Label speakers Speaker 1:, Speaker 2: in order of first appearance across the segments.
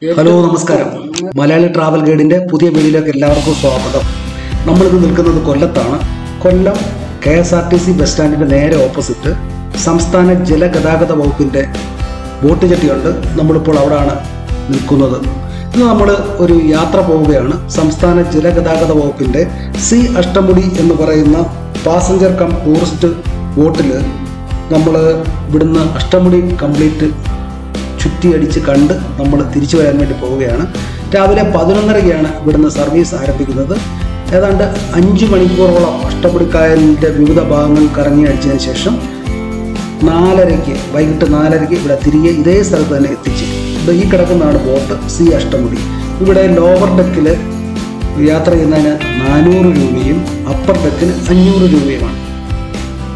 Speaker 1: Hello നമസ്കാരം. Malayali travel ഗൈഡിന്റെ പുതിയ വീഡിയോയിലേക്ക് എല്ലാവർക്കും സ്വാഗതം. നമ്മളിന്ന് നിൽക്കുന്നത് കൊല്ലത്താണ്. കൊല്ലം KSRTC ബസ് സ്റ്റാൻഡിന്റെ നേരെ ഓപ്പോസിറ്റ് സംസ്ഥാന ജലഗതാഗത വകുപ്പിന്റെ ബോട്ട് ജെട്ടിയുണ്ട്. നമ്മളിപ്പോൾ അവിടെയാണ് നിൽക്കുന്നത്. ഇന്ന് നമ്മൾ ഒരു യാത്ര പോവുകയാണ്. സംസ്ഥാന ജലഗതാഗത വകുപ്പിന്റെ സി അഷ്ടമുടി എന്ന് പറയുന്ന പാസഞ്ചർ കം ടൂറിസ്റ്റ് ബോട്ടിൽ നമ്മൾ ഇവിടുന്ന് അഷ്ടമുടി കംപ്ലീറ്റ് ചുറ്റിയടിച്ച് കണ്ട് നമ്മൾ തിരിച്ചു വരാൻ വേണ്ടി പോവുകയാണ്. രാവിലെ 11:30-ക്കാണ് ഇവിടുന്ന് സർവീസ് ആരംഭിക്കുന്നത്. ഏതാണ്ട് 5 മണിക്കൂറോളം അഷ്ടമുടിക്കായലിൻ്റെ വിവിധ ഭാഗങ്ങൾ കറങ്ങി അടിച്ചതിന് ശേഷം വൈകിട്ട് 4:30 ഇവിടെ തിരികെ ഇതേ സ്ഥലത്ത് തന്നെ എത്തിച്ച് ഈ കിടക്കുന്നതാണ് ബോട്ട് സി അഷ്ടമുടി. ഇവിടെ ലോവർ ഡെക്കിൽ യാത്ര ചെയ്യുന്നതിന് 400 രൂപയും അപ്പർ ഡെക്കിന് 500 രൂപയുമാണ്.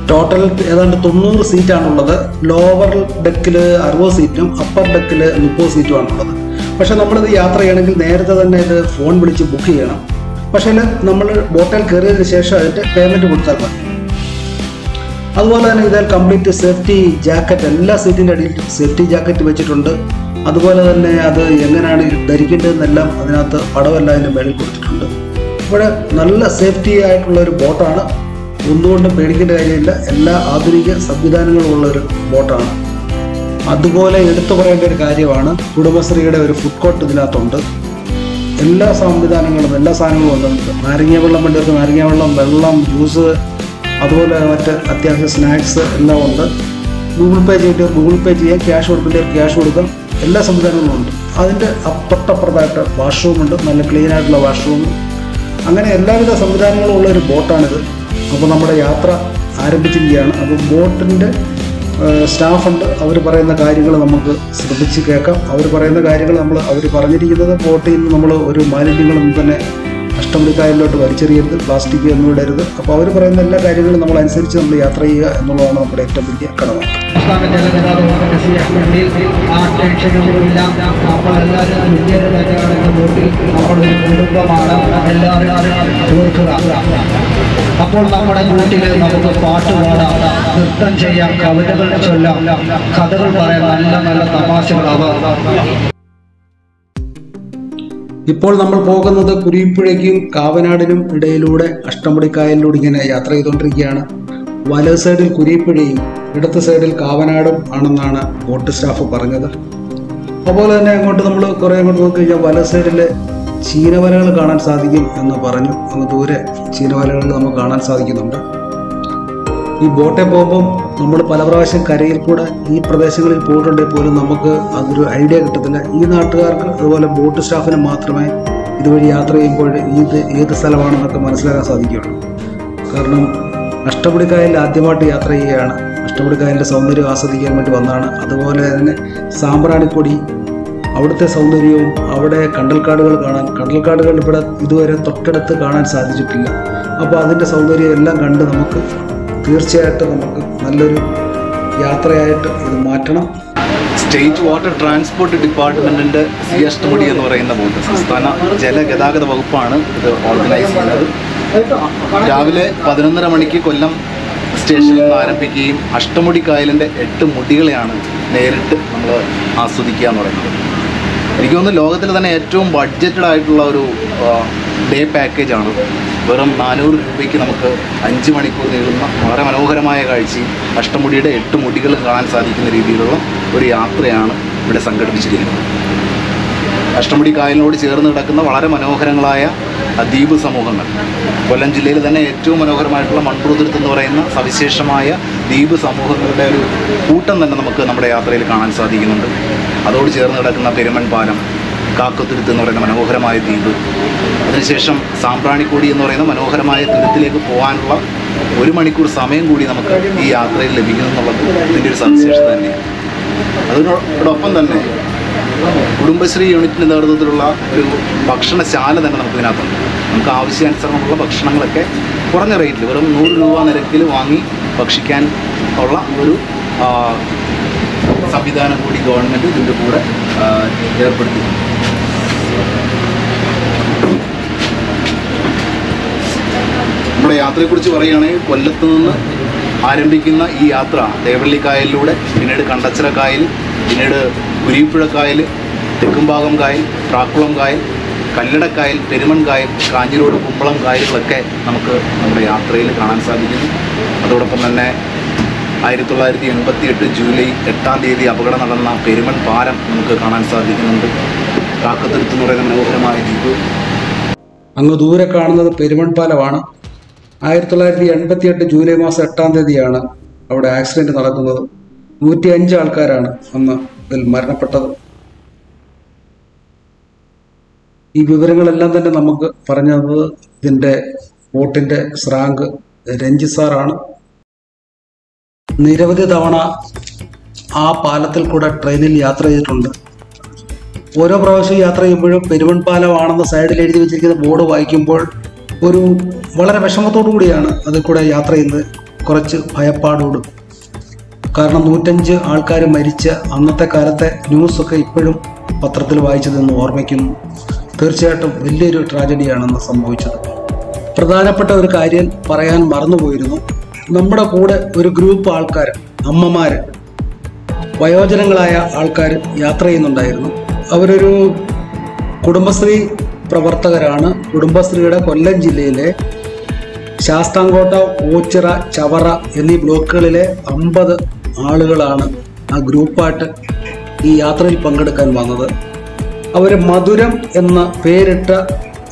Speaker 1: ടോട്ടൽ ഏതാണ്ട് 90 സീറ്റാണുള്ളത്. ലോവർ ഡെക്കിൽ 60 സീറ്റും അപ്പർ ഡെക്കിൽ 30 സീറ്റുമാണുള്ളത്. പക്ഷേ നമ്മളിത് യാത്ര ചെയ്യണമെങ്കിൽ നേരത്തെ തന്നെ ഇത് ഫോൺ വിളിച്ച് ബുക്ക് ചെയ്യണം. പക്ഷേ നമ്മൾ ബോട്ടിൽ കയറിയതിന് ശേഷം അതിൻ്റെ പേയ്മെൻറ്റ് കൊടുത്താൽ മതി. അതുപോലെ തന്നെ ഇതിൽ കംപ്ലീറ്റ് സേഫ്റ്റി ജാക്കറ്റ്, എല്ലാ സീറ്റിൻ്റെ അടിയിൽ സേഫ്റ്റി ജാക്കറ്റ് വെച്ചിട്ടുണ്ട്. അതുപോലെ തന്നെ അത് എങ്ങനെയാണ് ധരിക്കേണ്ടതെന്നെല്ലാം അതിനകത്ത് പടമെല്ലാം അതിൻ്റെ മേളിൽ കൊടുത്തിട്ടുണ്ട്. ഇവിടെ നല്ല സേഫ്റ്റി ആയിട്ടുള്ള ഒരു ബോട്ടാണ്. ഒന്നുകൊണ്ടും പേടിക്കേണ്ട കാര്യമില്ല. എല്ലാ ആധുനിക സംവിധാനങ്ങളുമുള്ള ഒരു ബോട്ടാണ്. അതുപോലെ എടുത്തു പറയേണ്ട ഒരു കാര്യമാണ്, കുടുംബശ്രീയുടെ ഒരു ഫുഡ് കോർട്ട് ഇതിനകത്തുണ്ട്. എല്ലാ സംവിധാനങ്ങളും എല്ലാ സാധനങ്ങളും ഉണ്ട്. നാരങ്ങ വെള്ളം വേണ്ടവർക്ക് നാരങ്ങ വെള്ളം, ജ്യൂസ്, അതുപോലെ മറ്റ് അത്യാവശ്യ സ്നാക്സ് എല്ലാം ഉണ്ട്. ഗൂഗിൾ പേ ചെയ്യേണ്ടവർ ഗൂഗിൾ പേ ചെയ്യാം, ക്യാഷ് കൊടുക്കേണ്ടവർ ക്യാഷ് കൊടുക്കാം. എല്ലാ സംവിധാനങ്ങളും ഉണ്ട്. അതിൻ്റെ തൊട്ടപ്പുറത്തായിട്ട് വാഷ്റൂമുണ്ട്, നല്ല ക്ലീൻ ആയിട്ടുള്ള വാഷ്റൂം. അങ്ങനെ എല്ലാവിധ സംവിധാനങ്ങളും ഉള്ള ഒരു ബോട്ടാണിത്. അപ്പോൾ നമ്മുടെ യാത്ര ആരംഭിച്ചിരിക്കുകയാണ്. അപ്പോൾ ബോട്ടിൻ്റെ സ്റ്റാഫുണ്ട്. അവർ പറയുന്ന കാര്യങ്ങൾ നമുക്ക് ശ്രദ്ധിച്ച് കേൾക്കാം. അവർ പറയുന്ന കാര്യങ്ങൾ അവർ പറഞ്ഞിരിക്കുന്നത് ബോട്ടിൽ നിന്ന് നമ്മൾ ഒരു മാലിന്യങ്ങളൊന്നും തന്നെ അഷ്ടമുടിക്കായലിലോട്ട് വലിച്ചെറിയരുത്, പ്ലാസ്റ്റിക് ഒന്നും ഇടരുത്. അപ്പോൾ അവർ പറയുന്ന എല്ലാ കാര്യങ്ങളും നമ്മൾ അനുസരിച്ച് നമ്മൾ യാത്ര ചെയ്യുക എന്നുള്ളതാണ് നമ്മുടെ ഏറ്റവും വലിയ കടമ.
Speaker 2: അപ്പോൾ നമ്മുടെ കൂട്ടിൽ നമുക്ക് പാട്ട് പാടാം, നൃത്തം ചെയ്യാം, കവിതകൾ ചൊല്ലാം, കഥകൾ പറയാം, നല്ല നല്ല തമാശകളാവാം.
Speaker 1: ഇപ്പോൾ നമ്മൾ പോകുന്നത് കുരിപ്പുഴയ്ക്കും കാവനാടിനും ഇടയിലൂടെ അഷ്ടമുടിക്കായലിലൂടെ ഇങ്ങനെ യാത്ര ചെയ്തുകൊണ്ടിരിക്കുകയാണ്. വലത് സൈഡിൽ കുരിപ്പുഴയും ഇടത്ത് സൈഡിൽ കാവനാടും ആണെന്നാണ് ബോട്ട് സ്റ്റാഫ് പറഞ്ഞത്. അതുപോലെ തന്നെ അങ്ങോട്ട് നമ്മൾ കുറേ അങ്ങോട്ട് നോക്കിക്കഴിഞ്ഞാൽ വലത് സൈഡിൽ ചീനവലകൾ കാണാൻ സാധിക്കും എന്ന് പറഞ്ഞു. അങ്ങ് ദൂരെ ചീനവലകൾ നമുക്ക് കാണാൻ സാധിക്കുന്നുണ്ട്. ഈ ബോട്ടിൽ പോകുമ്പം നമ്മൾ പല പ്രാവശ്യം കരയിൽ കൂടെ ഈ പ്രദേശങ്ങളിൽ പോയിട്ടുണ്ടെങ്കിൽ പോലും നമുക്ക് അതൊരു ഐഡിയ കിട്ടത്തില്ല. ഈ നാട്ടുകാർക്ക് അതുപോലെ ബോട്ട് സ്റ്റാഫിന് മാത്രമേ ഇതുവഴി യാത്ര ചെയ്യുമ്പോൾ ഇത് ഏത് സ്ഥലമാണെന്നൊക്കെ മനസ്സിലാക്കാൻ സാധിക്കുകയുള്ളൂ. കാരണം അഷ്ടമുടിക്കായലിൽ ആദ്യമായിട്ട് യാത്ര ചെയ്യുകയാണ്. അഷ്ടമുടിക്കായലിൻ്റെ സൗന്ദര്യം ആസ്വദിക്കാൻ വേണ്ടി വന്നതാണ്. അതുപോലെ തന്നെ സാമ്പ്രാണിക്കൊടി, അവിടുത്തെ സൗന്ദര്യവും, അവിടെ കണ്ടൽക്കാടുകൾ കാണാൻ, കണ്ടൽക്കാടുകൾ ഇവിടെ ഇതുവരെ തൊട്ടടുത്ത് കാണാൻ സാധിച്ചിട്ടില്ല. അപ്പോൾ അതിൻ്റെ സൗന്ദര്യം എല്ലാം കണ്ട് നമുക്ക് തീർച്ചയായിട്ടും നമുക്ക് നല്ലൊരു യാത്രയായിട്ട് ഇത് മാറ്റണം.
Speaker 3: സ്റ്റേറ്റ് വാട്ടർ ട്രാൻസ്പോർട്ട് ഡിപ്പാർട്ട്മെൻറ്റിൻ്റെ സി അഷ്ടമുടി എന്ന് പറയുന്ന ബോട്ട് സംസ്ഥാന ജലഗതാഗത വകുപ്പാണ് ഇത് ഓർഗനൈസ് ചെയ്യുന്നത്. രാവിലെ 11:30 മണിക്ക് കൊല്ലം സ്റ്റേഷനിൽ നിന്ന് ആരംഭിക്കുകയും അഷ്ടമുടി കായലിൻ്റെ 8 മുടികളെയാണ് നേരിട്ട് നമ്മൾ ആസ്വദിക്കുക എന്ന് പറയുന്നത്. എനിക്ക് തോന്നുന്നു ലോകത്തിൽ തന്നെ ഏറ്റവും ബഡ്ജറ്റഡ് ആയിട്ടുള്ള ഒരു ഡേ പാക്കേജാണ്. വെറും 400 രൂപയ്ക്ക് നമുക്ക് 5 മണിക്കൂർ നീളുന്ന വളരെ മനോഹരമായ കാഴ്ചയും അഷ്ടമുടിയുടെ 8 മുടികളും കാണാൻ സാധിക്കുന്ന രീതിയിലുള്ള ഒരു യാത്രയാണ് ഇവിടെ സംഘടിപ്പിച്ചിരിക്കുന്നത്. അഷ്ടമുടി കായലിനോട് ചേർന്ന് കിടക്കുന്ന വളരെ മനോഹരങ്ങളായ ദ്വീപ് സമൂഹങ്ങൾ, കൊല്ലം ജില്ലയിൽ തന്നെ ഏറ്റവും മനോഹരമായിട്ടുള്ള മൺപുറത്തുരുത്ത് എന്ന് പറയുന്ന സവിശേഷമായ ദ്വീപ് സമൂഹങ്ങളുടെ ഒരു കൂട്ടം തന്നെ നമുക്ക് നമ്മുടെ യാത്രയിൽ കാണാൻ സാധിക്കുന്നുണ്ട്. അതോട് ചേർന്ന് കിടക്കുന്ന പെരുമൺ പാലം, കാക്കത്തുരുത്ത് എന്ന് പറയുന്ന മനോഹരമായ ദ്വീപ്, അതിനുശേഷം സാമ്പ്രാണിക്കൊടി എന്ന് പറയുന്ന മനോഹരമായ തുരുത്തിലേക്ക് പോകാനുള്ള 1 മണിക്കൂർ സമയം കൂടി നമുക്ക് ഈ യാത്രയിൽ ലഭിക്കുന്നു എന്നുള്ളത് ഇതിൻ്റെ ഒരു സവിശേഷത തന്നെയാണ്. അതിനോടൊപ്പം തന്നെ കുടുംബശ്രീ യൂണിറ്റിൻ്റെ നേതൃത്വത്തിലുള്ള ഒരു ഭക്ഷണശാല തന്നെ നമുക്ക് ഇതിനകത്തുണ്ട്. നമുക്ക് ആവശ്യാനുസരണമുള്ള ഭക്ഷണങ്ങളൊക്കെ കുറഞ്ഞ റേറ്റിൽ വെറും 100 രൂപ നിരക്കിൽ വാങ്ങി ഭക്ഷിക്കാൻ ഉള്ള ഒരു സംവിധാനം കൂടി ഗവൺമെൻറ് ഇതിൻ്റെ കൂടെ ഏർപ്പെടുത്തി. നമ്മുടെ യാത്രയെക്കുറിച്ച് പറയുകയാണെങ്കിൽ കൊല്ലത്ത് നിന്ന് ആരംഭിക്കുന്ന ഈ യാത്ര തേവള്ളിക്കായലിലൂടെ പിന്നീട് കണ്ടച്ചിറ കായൽ, പിന്നീട് കുരിപ്പുഴ കായൽ, തെക്കുംഭാഗം കായൽ, പ്രാക്കുളം കായൽ, കല്ലടക്കായൽ, പെരുമൺ കായൽ, കാഞ്ഞിരോട് കുമ്പളം കായലുകളൊക്കെ നമുക്ക് നമ്മുടെ യാത്രയിൽ കാണാൻ സാധിക്കുന്നു. അതോടൊപ്പം തന്നെ 1988 ജൂലൈ 8-ാം തീയതി അപകടം നടന്ന പെരുമൺ പാലം നമുക്ക് കാണാൻ സാധിക്കുന്നുണ്ട്. കാക്കത്തുരുത്ത് എന്ന് പറയുന്ന മനോഹരമായ ദ്വീപ്.
Speaker 1: അങ്ങ് ദൂരെ കാണുന്നത് പെരുമൺ പാലമാണ്. 1988 ജൂലൈ മാസം 8-ാം തീയതിയാണ് അവിടെ ആക്സിഡന്റ് നടക്കുന്നത്. 105 ആൾക്കാരാണ് അന്ന് ഇതിൽ മരണപ്പെട്ടത്. ഈ വിവരങ്ങളെല്ലാം തന്നെ നമുക്ക് പറഞ്ഞത് ഇതിൻ്റെ ബോട്ടിൻ്റെ സ്രാങ്ക് രഞ്ജിത്ത് സാറാണ്. നിരവധി തവണ ആ പാലത്തിൽ കൂടെ ട്രെയിനിൽ യാത്ര ചെയ്തിട്ടുണ്ട്. ഓരോ പ്രാവശ്യം യാത്ര ചെയ്യുമ്പോഴും പെരുമൺ പാലമാണെന്ന് സൈഡിൽ എഴുതി വെച്ചിരിക്കുന്ന ബോർഡ് വായിക്കുമ്പോൾ ഒരു വളരെ വിഷമത്തോടു കൂടിയാണ് അതിൽ കൂടെ യാത്ര ചെയ്യുന്നത്. കുറച്ച് ഭയപ്പാടോട്. കാരണം 105 ആൾക്കാർ മരിച്ച അന്നത്തെ കാലത്തെ ന്യൂസൊക്കെ ഇപ്പോഴും പത്രത്തിൽ വായിച്ചതെന്ന് ഓർമ്മിക്കുന്നു. തീർച്ചയായിട്ടും വലിയൊരു ട്രാജഡിയാണെന്ന് സംഭവിച്ചത്. പ്രധാനപ്പെട്ട ഒരു കാര്യം പറയാൻ മറന്നുപോയിരുന്നു. നമ്മുടെ കൂടെ ഒരു ഗ്രൂപ്പ് ആൾക്കാർ, അമ്മമാർ, വയോജനങ്ങളായ ആൾക്കാർ യാത്ര ചെയ്യുന്നുണ്ടായിരുന്നു. അവരൊരു കുടുംബശ്രീ പ്രവർത്തകരാണ്. കുടുംബശ്രീയുടെ കൊല്ലം ജില്ലയിലെ ശാസ്താംകോട്ട, ഓച്ചിറ, ചവറ എന്നീ ബ്ലോക്കുകളിലെ 50 ആളുകളാണ് ആ ഗ്രൂപ്പായിട്ട് ഈ യാത്രയിൽ പങ്കെടുക്കാൻ വന്നത്. അവർ മധുരം എന്ന പേരിട്ട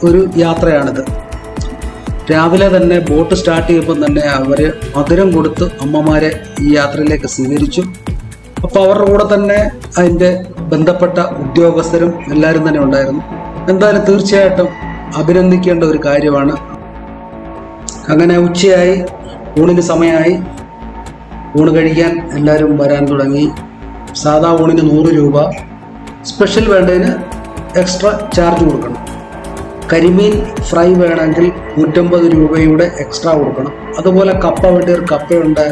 Speaker 1: ഒരു യാത്രയാണിത്. രാവിലെ തന്നെ ബോട്ട് സ്റ്റാർട്ട് ചെയ്യുമ്പോൾ തന്നെ അവർ മധുരം കൊടുത്ത് അമ്മമാരെ ഈ യാത്രയിലേക്ക് സ്വീകരിച്ചു. അപ്പോൾ അവരുടെ കൂടെ തന്നെ അതിൻ്റെ ബന്ധപ്പെട്ട ഉദ്യോഗസ്ഥരും എല്ലാവരും തന്നെ ഉണ്ടായിരുന്നു. എന്തായാലും തീർച്ചയായിട്ടും അഭിനന്ദിക്കേണ്ട ഒരു കാര്യമാണ്. അങ്ങനെ ഉച്ചയായി, ഊണിന് സമയമായി. ഊണ് കഴിക്കാൻ എല്ലാവരും വരാൻ തുടങ്ങി. സാധാ ഊണിന് 100 രൂപ, സ്പെഷ്യൽ വേണ്ടതിന് എക്സ്ട്രാ ചാർജ് കൊടുക്കണം. കരിമീൻ ഫ്രൈ വേണമെങ്കിൽ 150 രൂപയുടെ എക്സ്ട്രാ കൊടുക്കണം. അതുപോലെ കപ്പ വെട്ടിയൊരു കപ്പയുണ്ട്,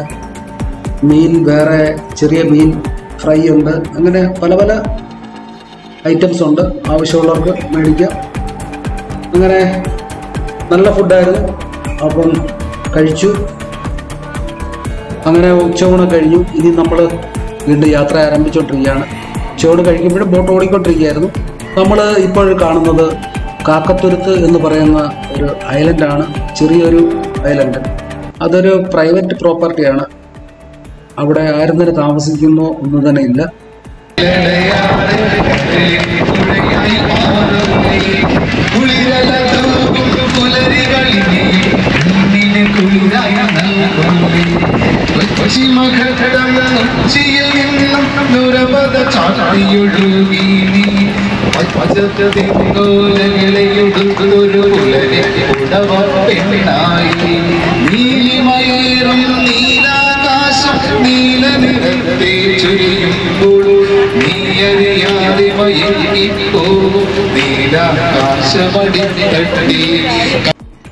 Speaker 1: മീൻ വേറെ, ചെറിയ മീൻ ഫ്രൈ ഉണ്ട്. അങ്ങനെ പല പല ഐറ്റംസ് ഉണ്ട്. ആവശ്യമുള്ളവർക്ക് മേടിക്കാം. അങ്ങനെ നല്ല ഫുഡായിരുന്നു. അപ്പം കഴിച്ചു. അങ്ങനെ ഉച്ചയൂണ് കഴിഞ്ഞു. ഇനി നമ്മൾ വീണ്ടും യാത്ര ആരംഭിച്ചുകൊണ്ടിരിക്കുകയാണ്. ഉച്ചയൂണ് കഴിക്കുമ്പോഴും ബോട്ട് ഓടിക്കൊണ്ടിരിക്കുകയായിരുന്നു. നമ്മൾ ഇപ്പോൾ കാണുന്നത് കാക്കത്തുരുത്ത് എന്ന് പറയുന്ന ഒരു ഐലൻഡാണ്. ചെറിയൊരു ഐലൻഡ്. അതൊരു പ്രൈവറ്റ് പ്രോപ്പർട്ടിയാണ്. അവിടെ ആരും തന്നെ താമസിക്കുന്നോ ഒന്നും തന്നെ ഇല്ല.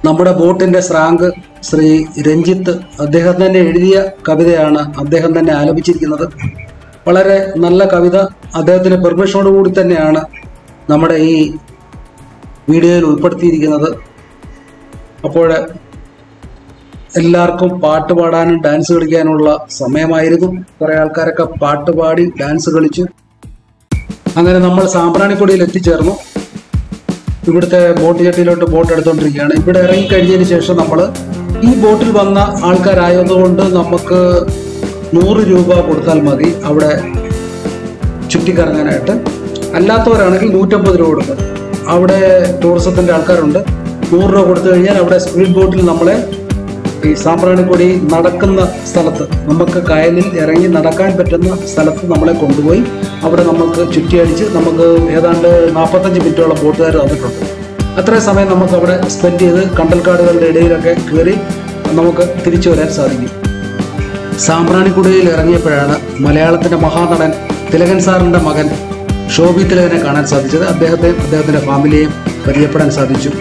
Speaker 1: നമ്മുടെ ബോട്ടിന്റെ സ്രാങ്ക് ശ്രീ രഞ്ജിത്ത്, അദ്ദേഹം തന്നെ എഴുതിയ കവിതയാണ് അദ്ദേഹം തന്നെ ആലപിച്ചിരിക്കുന്നത്. വളരെ നല്ല കവിത. അദ്ദേഹത്തിന്റെ പെർമിഷനോട് കൂടി തന്നെയാണ് നമ്മുടെ ഈ വീഡിയോയിൽ ഉൾപ്പെടുത്തിയിരിക്കുന്നത്. അപ്പോൾ എല്ലാവർക്കും പാട്ട് പാടാനും ഡാൻസ് കളിക്കാനുള്ള സമയമായിരുന്നു. കുറേ ആൾക്കാരൊക്കെ പാട്ട് പാടി ഡാൻസ് കളിച്ചു. അങ്ങനെ നമ്മൾ സാമ്പ്രാണിക്കൊടിയിൽ എത്തിച്ചേർന്നു. ഇവിടുത്തെ ബോട്ട് ജെട്ടിയിലോട്ട് ബോട്ട് എടുത്തുകൊണ്ടിരിക്കുകയാണ്. ഇവിടെ ഇറങ്ങിക്കഴിഞ്ഞതിന് ശേഷം നമ്മൾ ഈ ബോട്ടിൽ വന്ന ആൾക്കാരായതുകൊണ്ട് നമുക്ക് 100 രൂപ കൊടുത്താൽ മതി അവിടെ ചുറ്റിക്കറങ്ങാനായിട്ട്. അല്ലാത്തവരാണെങ്കിൽ 150 രൂപ കൊടുക്കും. അവിടെ ടൂറിസത്തിൻ്റെ ആൾക്കാരുണ്ട്. 100 രൂപ കൊടുത്തു കഴിഞ്ഞാൽ അവിടെ സ്പീഡ് ബോട്ടിൽ നമ്മളെ ഈ സാമ്പ്രാണിക്കൊടി നടക്കുന്ന സ്ഥലത്ത്, നമുക്ക് കായലിൽ ഇറങ്ങി നടക്കാൻ പറ്റുന്ന സ്ഥലത്ത് നമ്മളെ കൊണ്ടുപോയി അവിടെ നമുക്ക് ചുറ്റിയടിച്ച് നമുക്ക് ഏതാണ്ട് 45 മിനിറ്റോളം ബോട്ടുകാർ തന്നിട്ടുണ്ട്. അത്രയും സമയം നമുക്ക് അവിടെ സ്പെൻഡ് ചെയ്ത് കണ്ടൽക്കാടുകളുടെ ഇടയിലൊക്കെ കയറി നമുക്ക് തിരിച്ചു വരാൻ സാധിക്കും. സാമ്പ്രാണിക്കൊടിയിൽ ഇറങ്ങിയപ്പോഴാണ് മലയാളത്തിൻ്റെ മഹാനടൻ തിലകൻ സാറിൻ്റെ മകൻ ഷോബി തിലകനെ കാണാൻ സാധിച്ചത്. അദ്ദേഹത്തിൻ്റെ ഫാമിലിയെയും പരിചയപ്പെടാൻ സാധിച്ചു.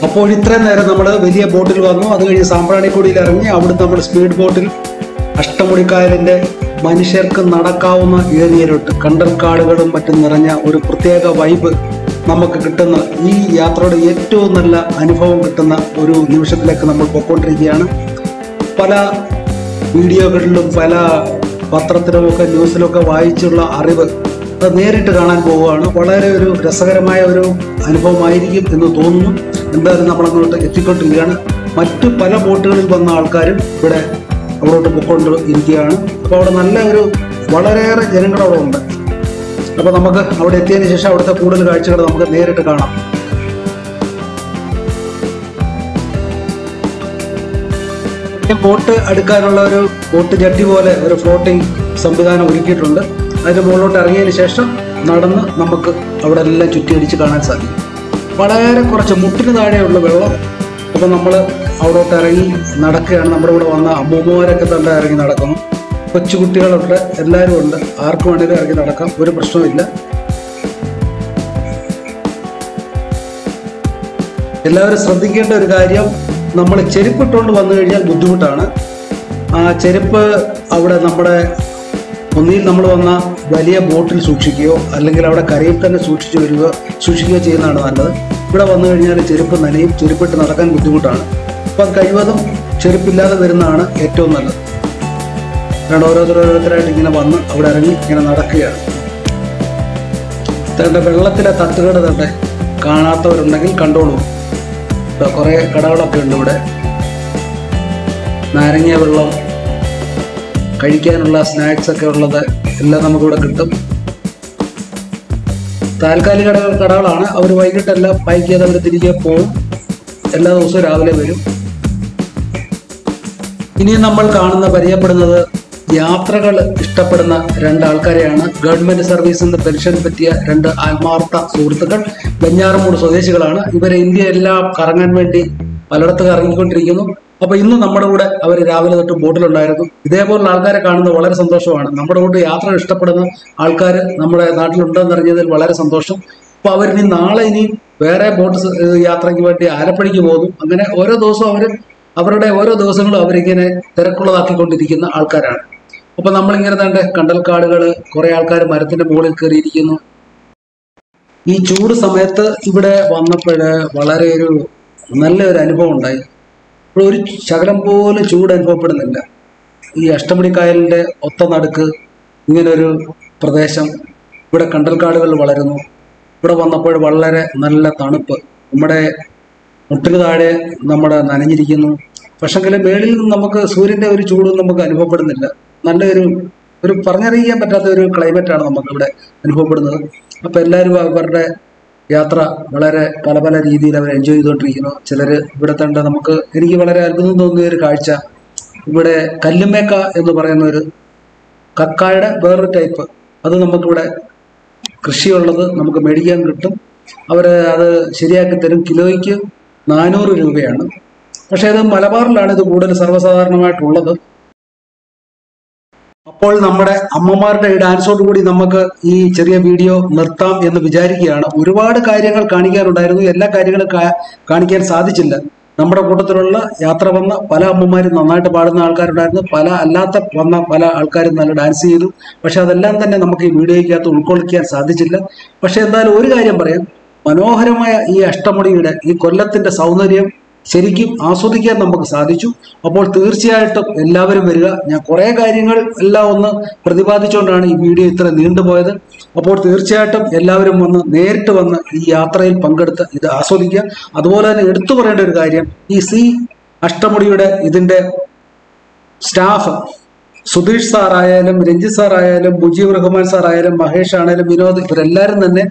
Speaker 1: അപ്പോൾ ഇത്രയും നേരം നമ്മൾ വലിയ ബോട്ടിൽ വന്നു. അത് കഴിഞ്ഞ് സാമ്പ്രാണിക്കൊടിയിൽ ഇറങ്ങി അവിടുന്ന് നമ്മൾ സ്പീഡ് ബോട്ടിൽ അഷ്ടമുടിക്കായലിൻ്റെ മനുഷ്യർക്ക് നടക്കാവുന്ന ഏരിയയിലോട്ട്, കണ്ടൽക്കാടുകളും മറ്റും നിറഞ്ഞ ഒരു പ്രത്യേക വൈബ് നമുക്ക് കിട്ടുന്ന, ഈ യാത്രയുടെ ഏറ്റവും നല്ല അനുഭവം കിട്ടുന്ന ഒരു നിമിഷത്തിലേക്ക് നമ്മൾ പോയിക്കൊണ്ടിരിക്കുകയാണ്. പല വീഡിയോകളിലും പല പത്രത്തിലുമൊക്കെ ന്യൂസിലൊക്കെ വായിച്ചുള്ള അറിവ് അത് നേരിട്ട് കാണാൻ പോവുകയാണ്. വളരെ ഒരു രസകരമായ ഒരു അനുഭവമായിരിക്കും എന്ന് തോന്നുന്നു. എന്തായാലും നമ്മളങ്ങോട്ട് എത്തിക്കൊണ്ടിരിക്കുകയാണ്. മറ്റു പല ബോട്ടുകളിൽ വന്ന ആൾക്കാരും ഇവിടെ അവിടോട്ട് പൊക്കൊണ്ട് ഇരിക്കുകയാണ്. അപ്പോൾ അവിടെ നല്ല ഒരു വളരെയേറെ ജനങ്ങൾ അവിടെ ഉണ്ട്. അപ്പോൾ നമുക്ക് അവിടെ എത്തിയതിന് ശേഷം അവിടുത്തെ കൂടുതൽ കാഴ്ചകൾ നമുക്ക് നേരിട്ട് കാണാം. ബോട്ട് അടുക്കാനുള്ള ഒരു ബോട്ട് ജട്ടി പോലെ ഒരു ഫ്ലോട്ടിംഗ് സംവിധാനം ഒരുക്കിയിട്ടുണ്ട്. അതിന് മുകളിലോട്ട് ഇറങ്ങിയതിന് ശേഷം നടന്ന് നമുക്ക് അവിടെ എല്ലാം ചുറ്റിയടിച്ച് കാണാൻ സാധിക്കും. വളരെ കുറച്ച് മുട്ടിന് താഴെയുള്ള വെള്ളം. അപ്പോൾ നമ്മൾ അവിടോട്ട് ഇറങ്ങി നടക്കുകയാണ്. നമ്മുടെ കൂടെ വന്ന അമ്മൂമ്മമാരൊക്കെ തന്നെ ഇറങ്ങി നടക്കുന്നു. കൊച്ചുകുട്ടികളുണ്ട്, എല്ലാവരും ഉണ്ട്. ആർക്കും വേണമെങ്കിലും ഇറങ്ങി നടക്കാം, ഒരു പ്രശ്നമില്ല. എല്ലാവരും ശ്രദ്ധിക്കേണ്ട ഒരു കാര്യം, നമ്മൾ ചെരുപ്പിട്ടുകൊണ്ട് വന്നു കഴിഞ്ഞാൽ ബുദ്ധിമുട്ടാണ്. ആ ചെരുപ്പ് അവിടെ നമ്മുടെ ഒന്നിൽ നമ്മൾ വന്ന വലിയ ബോട്ടിൽ സൂക്ഷിക്കുകയോ അല്ലെങ്കിൽ അവിടെ കരയിൽ തന്നെ സൂക്ഷിക്കുകയോ ചെയ്യുന്നതാണ് നല്ലത്. ഇവിടെ വന്നു കഴിഞ്ഞാൽ ചെരുപ്പ് നനയും, ചെരുപ്പിട്ട് നടക്കാൻ ബുദ്ധിമുട്ടാണ്. അപ്പം കഴിവതും ചെരുപ്പില്ലാതെ വരുന്നതാണ് ഏറ്റവും നല്ലത്. കാരണം ഓരോരുത്തരായിട്ട് ഇങ്ങനെ വന്ന് അവിടെ ഇറങ്ങി ഇങ്ങനെ നടക്കുകയാണ്. തൻ്റെ വെള്ളത്തിലെ തട്ടുകട തന്നെ കാണാത്തവരുണ്ടെങ്കിൽ കണ്ടോളൂ. കുറേ കടകളൊക്കെ ഉണ്ട് ഇവിടെ. നാരങ്ങ വെള്ളം, കഴിക്കാനുള്ള സ്നാക്സ് ഒക്കെ ഉള്ളത് എല്ലാം നമുക്കിവിടെ കിട്ടും. താൽക്കാലിക കടകളാണ്. അവർ വൈകിട്ടെല്ലാം പാക്ക് ചെയ്ത് അവർ തിരികെ പോകും. എല്ലാ ദിവസവും രാവിലെ വരും. ഇനി നമ്മൾ പരിചയപ്പെടുന്നത് യാത്രകൾ ഇഷ്ടപ്പെടുന്ന രണ്ടാൾക്കാരെയാണ്. ഗവൺമെന്റ് സർവീസിൽ നിന്ന് പെൻഷൻ പറ്റിയ രണ്ട് ആത്മാർത്ഥ സുഹൃത്തുക്കൾ. വെഞ്ഞാറമൂട് സ്വദേശികളാണ്. ഇവരെ ഇന്ത്യ എല്ലാം കറങ്ങാൻ വേണ്ടി പലയിടത്ത് കറങ്ങിക്കൊണ്ടിരിക്കുന്നു. അപ്പോൾ ഇന്ന് നമ്മുടെ കൂടെ അവർ രാവിലെ തൊട്ട് ബോട്ടിലുണ്ടായിരുന്നു. ഇതേപോലുള്ള ആൾക്കാരെ കാണുന്നത് വളരെ സന്തോഷമാണ്. നമ്മുടെ കൂടെ യാത്ര ഇഷ്ടപ്പെടുന്ന ആൾക്കാർ നമ്മുടെ നാട്ടിലുണ്ടെന്നറിഞ്ഞതിൽ വളരെ സന്തോഷം. അപ്പോൾ അവരിനി നാളെ ഇനി വേറെ ബോട്ട് യാത്രയ്ക്ക് വേണ്ടി ആലപ്പുഴയ്ക്ക് പോകുന്നു. അങ്ങനെ ഓരോ ദിവസവും അവരുടെ ഓരോ ദിവസങ്ങളും അവരിങ്ങനെ തിരക്കുള്ളതാക്കിക്കൊണ്ടിരിക്കുന്ന ആൾക്കാരാണ്. അപ്പോൾ നമ്മളിങ്ങനെ തന്നെ കണ്ടൽക്കാടുകൾ, കുറേ ആൾക്കാർ മരത്തിൻ്റെ മുകളിൽ കയറിയിരിക്കുന്നു. ഈ ചൂട് സമയത്ത് ഇവിടെ വന്നപ്പോൾ വളരെ നല്ലൊരു അനുഭവം ഉണ്ടായി. ഇപ്പോൾ ഒരു ശകലം പോലും ചൂട് അനുഭവപ്പെടുന്നില്ല. ഈ അഷ്ടമുടിക്കായലിൻ്റെ ഒത്ത നടുക്ക് ഇങ്ങനൊരു പ്രദേശം. ഇവിടെ കണ്ടൽക്കാടുകൾ വളരുന്നു. ഇവിടെ വന്നപ്പോൾ വളരെ നല്ല തണുപ്പ്. നമ്മുടെ മുട്ടിന് താഴെ നമ്മുടെ നനഞ്ഞിരിക്കുന്നു. പക്ഷെങ്കിൽ മേളിൽ നിന്ന് നമുക്ക് സൂര്യൻ്റെ ഒരു ചൂടും നമുക്ക് അനുഭവപ്പെടുന്നില്ല. നല്ലൊരു പറഞ്ഞറിയിക്കാൻ പറ്റാത്ത ഒരു ക്ലൈമറ്റാണ് നമുക്കിവിടെ അനുഭവപ്പെടുന്നത്. അപ്പോൾ എല്ലാവരും അവരുടെ യാത്ര വളരെ പല പല രീതിയിൽ അവർ എൻജോയ് ചെയ്തുകൊണ്ടിരിക്കുന്നു. ചിലർ ഇവിടെ തന്നെ എനിക്ക് വളരെ അത്ഭുതം തോന്നിയ ഒരു കാഴ്ച, ഇവിടെ കല്ലുമേക്ക എന്ന് പറയുന്ന ഒരു കക്കായുടെ വേറൊരു ടൈപ്പ്, അത് നമുക്കിവിടെ കൃഷിയുള്ളത് നമുക്ക് മേടിക്കാൻ കിട്ടും. അവർ അത് ശരിയാക്കി തരും. കിലോയ്ക്ക് 400 രൂപയാണ്. പക്ഷേ അത് മലബാറിലാണ് ഇത് കൂടുതൽ സർവ്വസാധാരണമായിട്ടുള്ളത്. അപ്പോൾ നമ്മുടെ അമ്മമാരുടെ ഈ ഡാൻസോട് കൂടി നമുക്ക് ഈ ചെറിയ വീഡിയോ നിർത്താം എന്ന് വിചാരിക്കുകയാണ്. ഒരുപാട് കാര്യങ്ങൾ കാണിക്കാനുണ്ടായിരുന്നു. എല്ലാ കാര്യങ്ങളും കാണിക്കാൻ സാധിച്ചില്ല. നമ്മുടെ കൂട്ടത്തിലുള്ള യാത്ര വന്ന പല അമ്മമാരും നന്നായിട്ട് പാടുന്ന ആൾക്കാരുണ്ടായിരുന്നു. അല്ലാത്ത വന്ന പല ആൾക്കാരും നല്ല ഡാൻസ് ചെയ്തു. പക്ഷെ അതെല്ലാം തന്നെ നമുക്ക് ഈ വീഡിയോയ്ക്കകത്ത് ഉൾക്കൊള്ളിക്കാൻ സാധിച്ചില്ല. പക്ഷെ എന്തായാലും ഒരു കാര്യം പറയാം, മനോഹരമായ ഈ അഷ്ടമുടിയുടെ ഈ കൊല്ലത്തിൻ്റെ സൗന്ദര്യം ശരിക്കും ആസ്വദിക്കാൻ നമുക്ക് സാധിച്ചു. അപ്പോൾ തീർച്ചയായിട്ടും എല്ലാവരും വരിക. ഞാൻ കുറേ കാര്യങ്ങൾ എല്ലാം ഒന്ന് പ്രതിപാദിച്ചുകൊണ്ടാണ് ഈ വീഡിയോ ഇത്ര നീണ്ടുപോയത്. അപ്പോൾ തീർച്ചയായിട്ടും എല്ലാവരും നേരിട്ട് വന്ന് ഈ യാത്രയിൽ പങ്കെടുത്ത് ഇത് ആസ്വദിക്കുക. അതുപോലെ തന്നെ എടുത്തു പറയേണ്ട ഒരു കാര്യം, ഈ അഷ്ടമുടിയുടെ ഇതിൻ്റെ സ്റ്റാഫ് സുധീഷ് സാറായാലും രഞ്ജിത്ത് സാറായാലും മുജീബ് റഹ്മാൻ സാറായാലും മഹേഷ് ആണേലും വിനോദ്, ഇവരെല്ലാവരും തന്നെ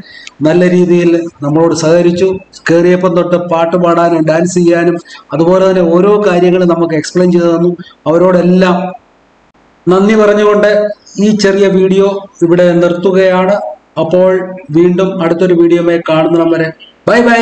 Speaker 1: നല്ല രീതിയിൽ നമ്മളോട് സഹകരിച്ചു. കയറിയപ്പം തൊട്ട് പാട്ട് പാടാനും ഡാൻസ് ചെയ്യാനും അതുപോലെ തന്നെ ഓരോ കാര്യങ്ങളും നമുക്ക് എക്സ്പ്ലെയിൻ ചെയ്തു തന്നു. അവരോടെല്ലാം നന്ദി പറഞ്ഞുകൊണ്ട് ഈ ചെറിയ വീഡിയോ ഇവിടെ നിർത്തുകയാണ്. അപ്പോൾ വീണ്ടും അടുത്തൊരു വീഡിയോയുമായി കാണുന്നവരെ ബൈ ബൈ.